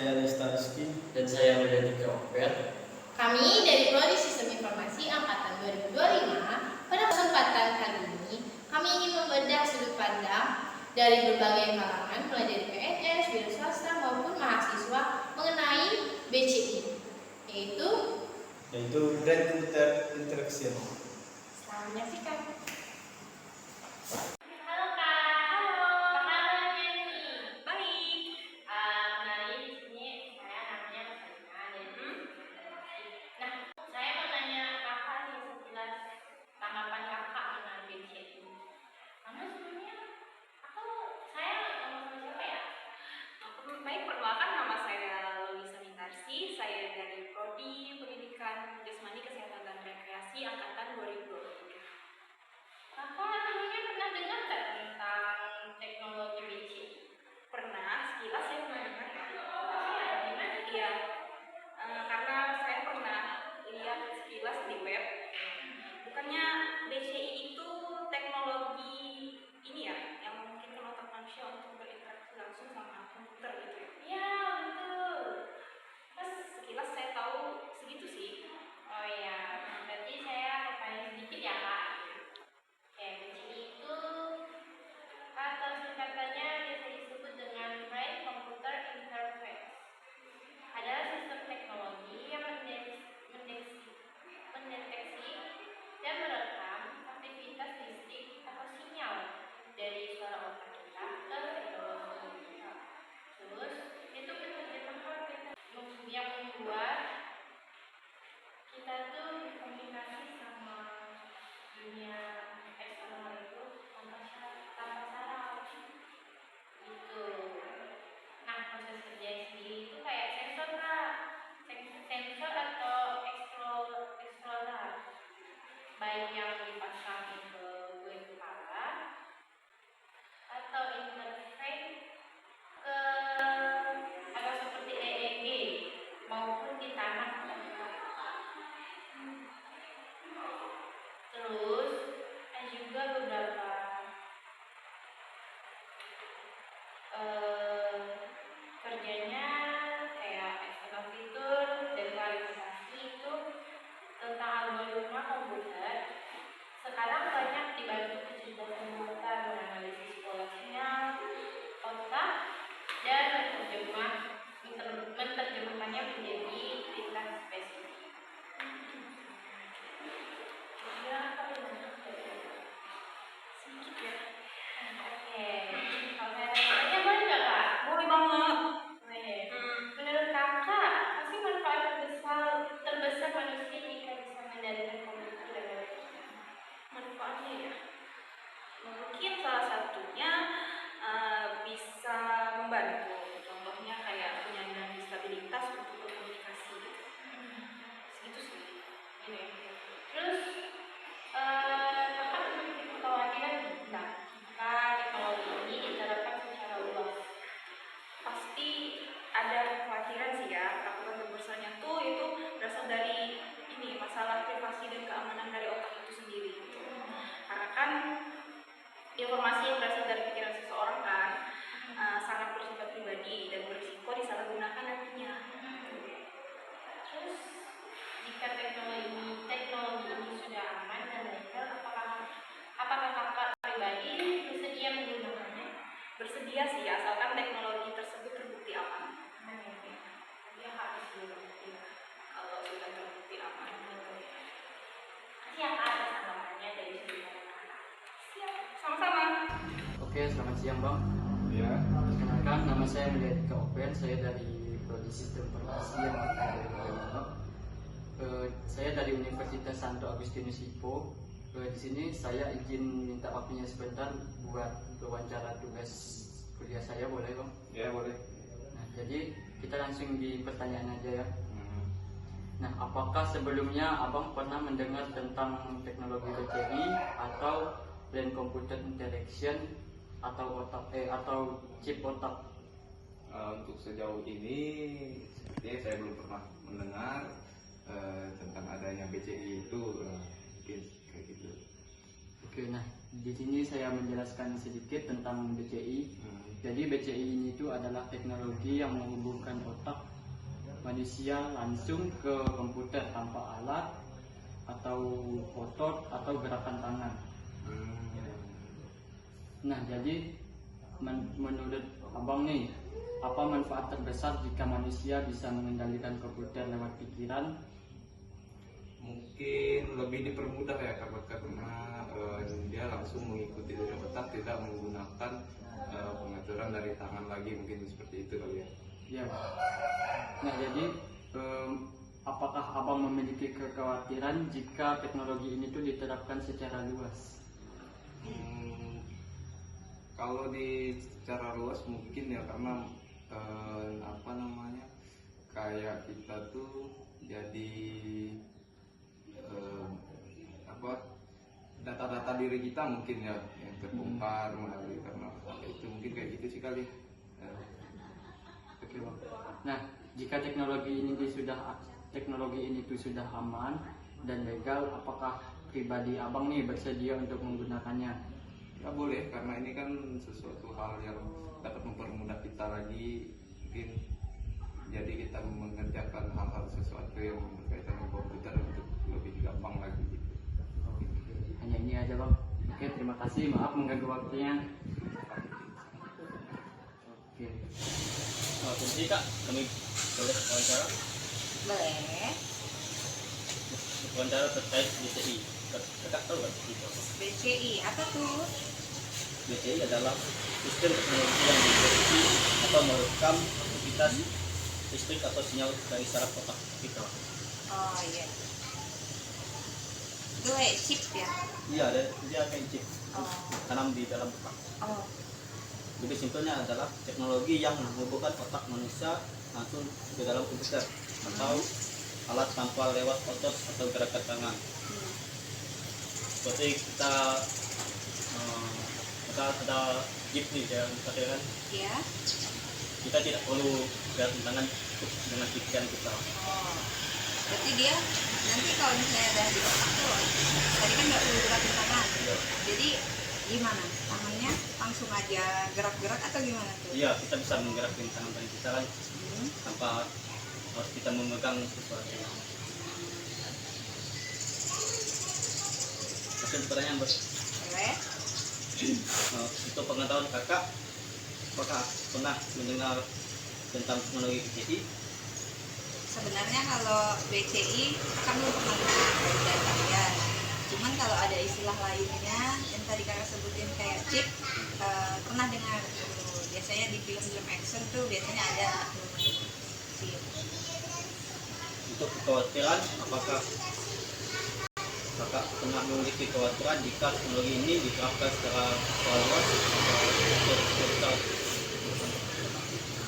Saya Desta Rizky. Dan saya Melati Oper. Kami dari Prodi Sistem Informasi Angkatan 2025, pada kesempatan kali ini kami ingin membedah sudut pandang dari berbagai kalangan, mulai dari PNS, wira swasta maupun mahasiswa mengenai BCI, yaitu Brain Computer Interaction. selamat menyaksikan. Baik, perkenalkan nama saya Lolisa Mintarsi. Saya dari Prodi Pendidikan Jasmani Kesehatan dan Rekreasi Angkatan 2023. Kakak sebelumnya pernah dengar nggak tentang teknologi BCI? Pernah, sekilas saya pernah dengar ya. Gimana? Iya, karena saya pernah lihat sekilas di web. Bukannya BCI itu teknologi ini ya, yang memungkinkan otak manusia untuk berinteraksi langsung sama komputer gitu ya. Ya, betul. Terus sekilas saya tahu segitu sih. Oh ya, berarti saya bertanya sedikit ya Kak. Oke, BCI itu atau singkatannya biasa disebut dengan Brain Computer Interface. Adalah sistem teknologi yang mendeteksi dan merekam aktivitas listrik atau sinyal dari suara otak kita ke teknologi. Terus itu menerjemahkan yang membuat kita tuh berkomunikasi sama dunia eksternal itu tanpa syarat gitu. Nah, proses kerja sendiri itu kayak sensor Kak, sensor atau explorer, baik yang dipasang ke kulit kepala atau interface ke atau seperti EEG maupun di tangan. Terus ada juga beberapa kerjanya kayak external fitur dan klarifikasi itu tentang algoritma komputer. Sekarang banyak dibantu kecerdasan buatan menganalisis pola sinyal otak dan menerjemahkannya menjadi tindak spesifik. Ya, apa Sedikit ya. Oke, kalau saya tanya boleh nggak Kak? Boleh banget. Menurut Kakak, apa sih manfaat terbesar manusia jika bisa mengendalikan komputer dan elektronik? Manfaatnya ya, mungkin salah satunya bisa membantu. Contohnya kayak penyandang disabilitas untuk berkomunikasi gitu. Segitu sih. Ini. Terus, Kakak memiliki kekhawatiran nggak jika teknologi ini diterapkan secara luas? Pasti ada kekhawatiran sih ya. Ketakutan terbesarnya tuh itu berasal dari ini masalah privasi dan keamanan dari otak itu sendiri. Karena kan informasi yang berasal dari pikiran seseorang kan sangat bersifat pribadi dan berisiko disalahgunakan nantinya. Terus, jika teknologi ini sudah aman dan legal, apakah Kakak pribadi bersedia menggunakannya? Bersedia sih asalkan teknologi tersebut terbukti aman. Dia harus dulu. Kalau sudah terbukti aman. Siapa atas tanggapannya dari sudut pandang Kakak? Siap, sama-sama. Oke, selamat siang Bang. Ya. Perkenalkan, nama saya Melati Oper. Saya dari Prodi Sistem Informasi Angkatan 2025. Saya dari Universitas Santo Agustinus Hippo. Di sini saya izin minta waktunya sebentar buat wawancara tugas kuliah saya, boleh Bang? Ya, boleh. Nah, jadi kita langsung di pertanyaan aja ya. Nah, apakah sebelumnya Abang pernah mendengar tentang teknologi BCI atau Brain Computer Interaction atau chip otak? Untuk sejauh ini sepertinya saya belum pernah mendengar tentang adanya BCI itu, mungkin kayak gitu. Oke, nah di sini saya menjelaskan sedikit tentang BCI. Jadi BCI ini itu adalah teknologi yang menghubungkan otak manusia langsung ke komputer tanpa alat atau otot atau gerakan tangan. Nah, jadi menurut abang nih, apa manfaat terbesar jika manusia bisa mengendalikan komputer lewat pikiran? Mungkin lebih dipermudah ya karena dia langsung mengikuti dari otak, tidak menggunakan pengaturan dari tangan lagi, mungkin seperti itu kali ya. Ya. Nah, jadi apakah abang memiliki kekhawatiran jika teknologi ini tuh diterapkan secara luas? Kalau secara luas mungkin ya, karena apa namanya, kayak kita tuh jadi data-data diri kita mungkin ya yang terbongkar melalui karena itu, mungkin kayak gitu sih kali. Oke, Bang. Nah, jika teknologi ini tuh sudah aman dan legal, apakah pribadi abang nih bersedia untuk menggunakannya? Ya boleh, karena ini kan sesuatu hal yang dapat mempermudah kita lagi, mungkin jadi kita mengerjakan hal-hal sesuatu yang berkaitan dengan komputer untuk lebih gampang lagi gitu. Hanya ini aja, Bang. Oke, terima kasih, maaf mengganggu waktunya. Oke. Jadi Kak, kami boleh wawancara? Boleh. Wawancara terkait BCI. Kakak tahu nggak itu? BCI apa tuh? BCI adalah sistem teknologi yang mendeteksi atau merekam aktivitas listrik atau sinyal dari saraf otak kita. Oh iya. Itu kayak chip ya? Iya, dia kayak chip tanam di dalam otak. Oh. Lebih simpelnya adalah teknologi yang menghubungkan otak manusia langsung ke dalam komputer atau alat tanpa lewat otot atau gerakan tangan. Seperti kita ada chip nih yang kita kan, Iya. kita tidak perlu gerakan tangan dengan pikiran kita. Oh. Berarti dia nanti kalau misalnya ada di otak tuh, tadi kan nggak perlu gerakin tangan. Iya. Jadi gimana? Tangannya langsung aja gerak-gerak atau gimana tuh? Iya, kita bisa menggerakkan tangan kita kan tanpa harus kita memegang sesuatu. Mungkin pertanyaan bos. Boleh. Untuk pengetahuan kakak, apakah pernah mendengar tentang teknologi BCI? Sebenarnya kalau BCI kan belum pernah dengar dari kalian. Cuman kalau ada istilah lainnya yang tadi kakak sebutin kayak chip, pernah dengar. Biasanya di film-film action tuh biasanya ada chip. Untuk kekhawatiran, apakah kakak pernah memiliki kekhawatiran jika teknologi ini diterapkan secara luas atau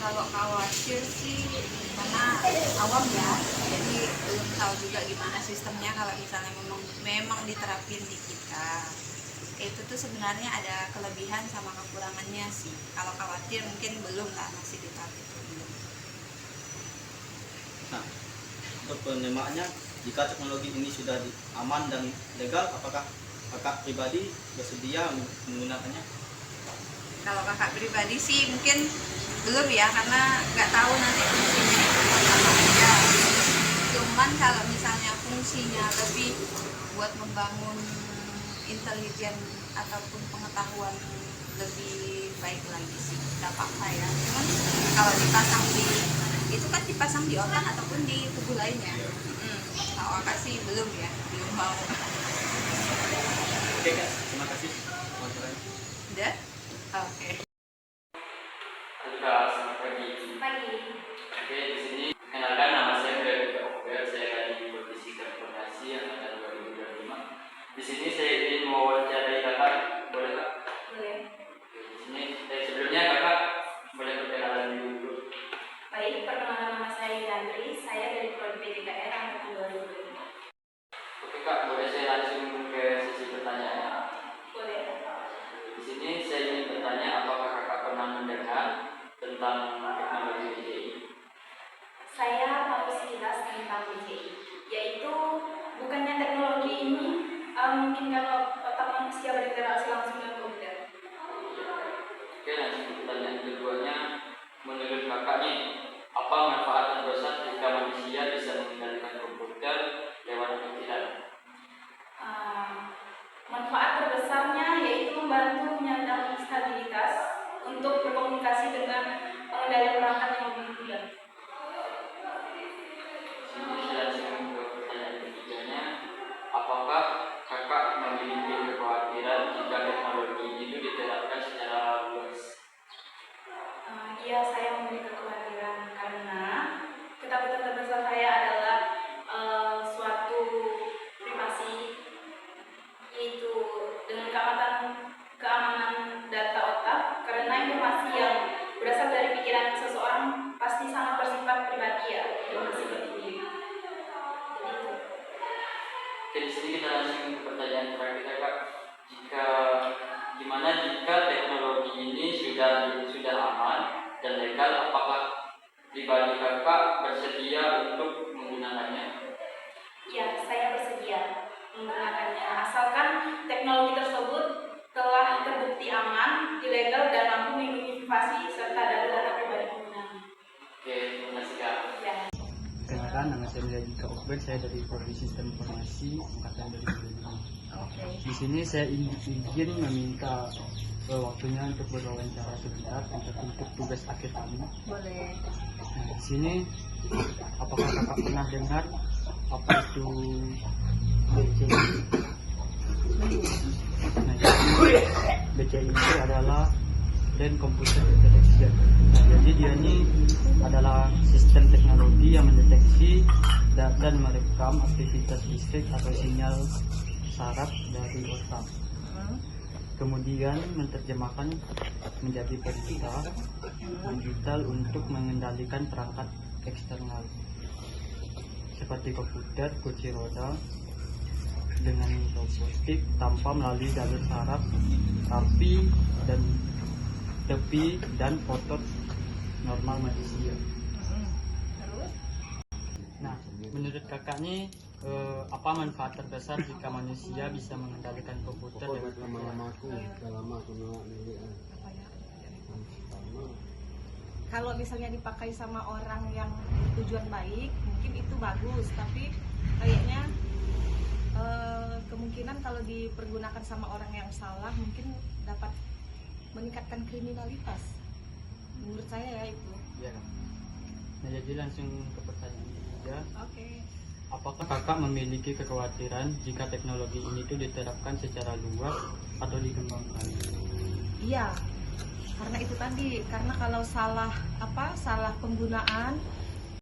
Kalau khawatir sih karena awam ya, jadi belum tahu juga gimana sistemnya kalau misalnya memang diterapin di kita. Itu tuh sebenarnya ada kelebihan sama kekurangannya sih. Kalau khawatir mungkin belum lah, masih di tahap itu belum. Nah, untuk penerimaannya, jika teknologi ini sudah aman dan legal, apakah kakak pribadi bersedia menggunakannya? Kalau kakak pribadi sih mungkin belum ya, karena nggak tahu nanti fungsinya itu buat apa aja. Cuman kalau misalnya fungsinya lebih buat membangun intelijen ataupun pengetahuan lebih baik lagi sih, nggak apa-apa ya. Cuman kalau dipasang itu kan dipasang di otak ataupun di tubuh lainnya. Kalau kakak sih belum ya, belum mau. Oke kak, terima kasih wawancaranya. Udah? Oke. Kak, selamat pagi. Pagi. Oke, di sini kenalkan nama saya Freddy Ofer, saya dari Divisi Transportasi angkatan 2025. Di sini saya ingin mewawancarai kakak, boleh kak? Boleh. Di sini sebelumnya kakak boleh perkenalan dulu. Baik, perkenalkan nama saya Yandri, saya dari Prodi PJKR angkatan 2005. Oke kak, boleh saya langsung ke sesi pertanyaan? Boleh. Di sini saya ingin bertanya, apakah kakak pernah mendengar tentang teknologi BCI? Saya mau sekilas tentang BCI, yaitu bukannya teknologi ini mungkin kalau otak manusia siap berinteraksi langsung dengan komputer. Oke, lanjut ke pertanyaan keduanya. Menurut kakak nih, apa manfaat terbesar jika manusia bisa mengendalikan komputer lewat pikiran? Manfaat terbesarnya yaitu membantu menyandang stabilitas untuk berkomunikasi dengan pengendali perangkat yang lebih mudah. Langsung ke pertanyaan ketiganya, apakah kakak memiliki kekhawatiran jika teknologi itu diterapkan secara luas? Iya, saya memiliki kekhawatiran karena ketakutan terbesar saya adalah suatu privasi, yaitu dengan keamanan data otak, karena informasi yang berasal dari pikiran seseorang pasti sangat bersifat pribadi ya, dan bersifat individu. Jadi itu. Oke, di sini kita langsung ke pertanyaan terakhir kakak. Gimana jika teknologi ini sudah aman dan legal, apakah pribadi kakak bersedia untuk menggunakannya? Ya, saya bersedia menggunakannya asalkan teknologi tersebut telah terbukti aman, ilegal, dan mampu melindungi privasi serta data-data pribadi penggunanya. Oke, terima kasih kak. Ya. Kenalkan, nama saya Milaji Kaukber, saya dari Prodi Sistem Informasi Angkatan 2025. Di sini saya ingin meminta waktunya untuk berwawancara sebentar untuk tugas akhir kami. Boleh. Nah, di sini apakah kakak pernah dengar apa itu BCI? Nah, jadi BCI itu adalah Brain Computer Interaction. Nah, jadi dia ini adalah sistem teknologi yang mendeteksi dan merekam aktivitas listrik atau sinyal saraf dari otak. Kemudian menerjemahkan menjadi perintah digital untuk mengendalikan perangkat eksternal seperti komputer, kursi roda dengan robotik tanpa melalui jalur saraf, tepi dan otot normal manusia. Nah, menurut kakak nih apa manfaat terbesar jika manusia bisa mengendalikan komputer dengan Kalau misalnya dipakai sama orang yang tujuan baik, mungkin itu bagus. Tapi kayaknya kemungkinan kalau dipergunakan sama orang yang salah, mungkin dapat meningkatkan kriminalitas. Menurut saya ya itu. Ya. Nah, jadi langsung ke pertanyaan ketiga. Oke. Apakah kakak memiliki kekhawatiran jika teknologi ini tuh diterapkan secara luas atau dikembangkan? Iya. Karena itu tadi, karena kalau salah penggunaan